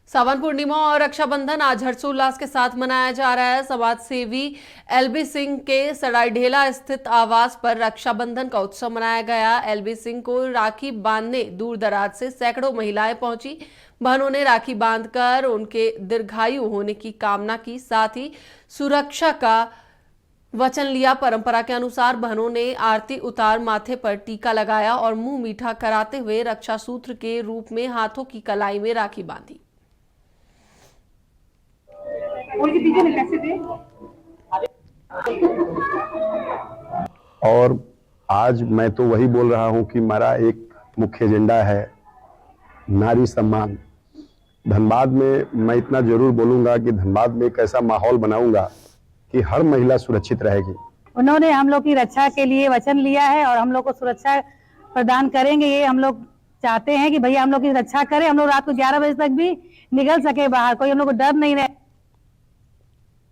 सावन पूर्णिमा और रक्षाबंधन आज हर्षोल्लास के साथ मनाया जा रहा है। समाज सेवी एलबी सिंह के सरायढेला स्थित आवास पर रक्षाबंधन का उत्सव मनाया गया। एलबी सिंह को राखी बांधने दूर दराज से सैकड़ों महिलाएं पहुंची। बहनों ने राखी बांधकर उनके दीर्घायु होने की कामना की, साथ ही सुरक्षा का वचन लिया। परंपरा के अनुसार बहनों ने आरती उतार, माथे पर टीका लगाया और मुंह मीठा कराते हुए रक्षा सूत्र के रूप में हाथों की कलाई में राखी बांधी। और आज मैं तो वही बोल रहा हूं कि मेरा एक मुख्य एजेंडा है नारी सम्मान। धनबाद में मैं इतना जरूर बोलूंगा कि धनबाद में एक ऐसा माहौल बनाऊंगा कि हर महिला सुरक्षित रहेगी। उन्होंने हम लोग की रक्षा के लिए वचन लिया है और हम लोग को सुरक्षा प्रदान करेंगे। ये हम लोग चाहते हैं कि भैया हम लोग की रक्षा करें, हम लोग रात को 11 बजे तक भी निकल सके बाहर, कोई हम लोग को डर नहीं रहे।